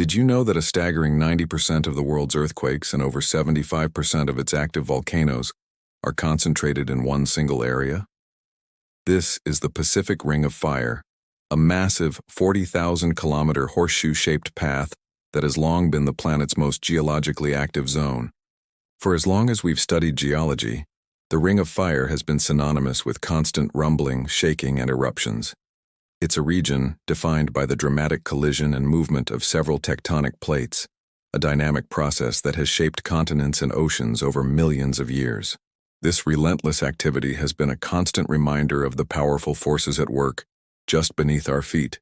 Did you know that a staggering 90% of the world's earthquakes and over 75% of its active volcanoes are concentrated in one single area? This is the Pacific Ring of Fire, a massive 40,000-kilometer horseshoe-shaped path that has long been the planet's most geologically active zone. For as long as we've studied geology, the Ring of Fire has been synonymous with constant rumbling, shaking, and eruptions. It's a region defined by the dramatic collision and movement of several tectonic plates, a dynamic process that has shaped continents and oceans over millions of years. This relentless activity has been a constant reminder of the powerful forces at work just beneath our feet,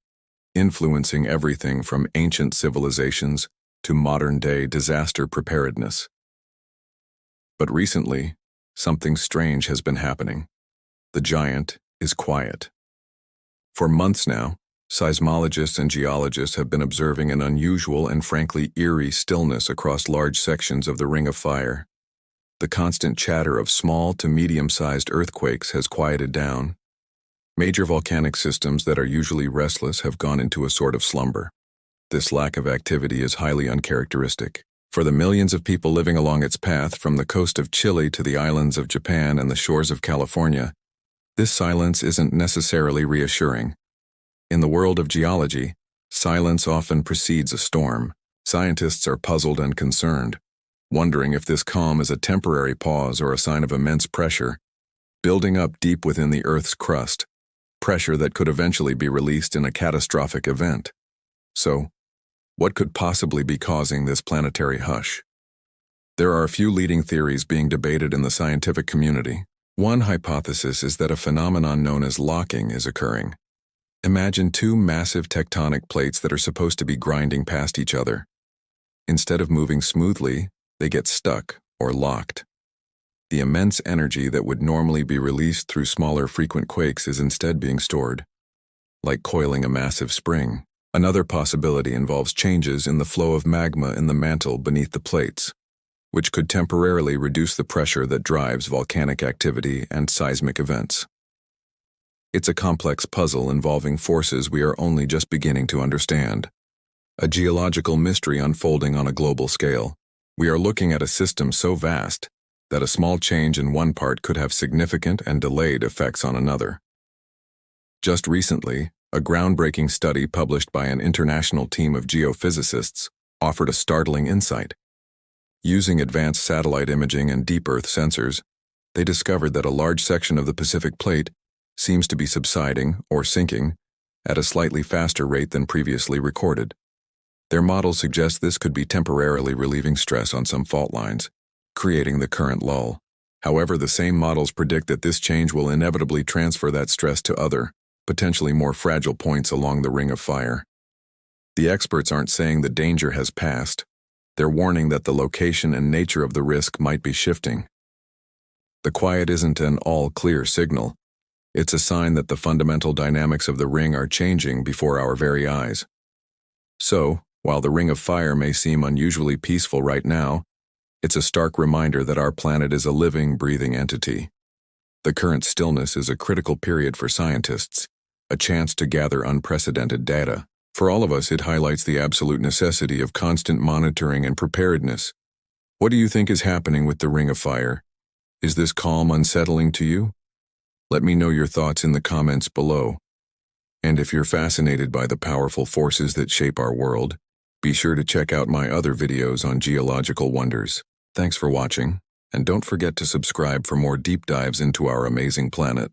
influencing everything from ancient civilizations to modern-day disaster preparedness. But recently, something strange has been happening. The giant is quiet. For months now, seismologists and geologists have been observing an unusual and frankly eerie stillness across large sections of the Ring of Fire. The constant chatter of small to medium-sized earthquakes has quieted down. Major volcanic systems that are usually restless have gone into a sort of slumber. This lack of activity is highly uncharacteristic. For the millions of people living along its path from the coast of Chile to the islands of Japan and the shores of California, this silence isn't necessarily reassuring. In the world of geology, silence often precedes a storm. Scientists are puzzled and concerned, wondering if this calm is a temporary pause or a sign of immense pressure, building up deep within the Earth's crust, pressure that could eventually be released in a catastrophic event. So, what could possibly be causing this planetary hush? There are a few leading theories being debated in the scientific community. One hypothesis is that a phenomenon known as locking is occurring. Imagine two massive tectonic plates that are supposed to be grinding past each other. Instead of moving smoothly, they get stuck or locked. The immense energy that would normally be released through smaller frequent quakes is instead being stored, like coiling a massive spring. Another possibility involves changes in the flow of magma in the mantle beneath the plates, which could temporarily reduce the pressure that drives volcanic activity and seismic events. It's a complex puzzle involving forces we are only just beginning to understand, a geological mystery unfolding on a global scale. We are looking at a system so vast that a small change in one part could have significant and delayed effects on another. Just recently, a groundbreaking study published by an international team of geophysicists offered a startling insight. Using advanced satellite imaging and deep Earth sensors, they discovered that a large section of the Pacific Plate seems to be subsiding or sinking at a slightly faster rate than previously recorded. Their models suggest this could be temporarily relieving stress on some fault lines, creating the current lull. However, the same models predict that this change will inevitably transfer that stress to other, potentially more fragile points along the Ring of Fire. The experts aren't saying the danger has passed. They're warning that the location and nature of the risk might be shifting. The quiet isn't an all-clear signal. It's a sign that the fundamental dynamics of the ring are changing before our very eyes. So, while the Ring of Fire may seem unusually peaceful right now, it's a stark reminder that our planet is a living, breathing entity. The current stillness is a critical period for scientists, a chance to gather unprecedented data. For all of us, it highlights the absolute necessity of constant monitoring and preparedness. What do you think is happening with the Ring of Fire? Is this calm unsettling to you? Let me know your thoughts in the comments below. And if you're fascinated by the powerful forces that shape our world, be sure to check out my other videos on geological wonders. Thanks for watching, and don't forget to subscribe for more deep dives into our amazing planet.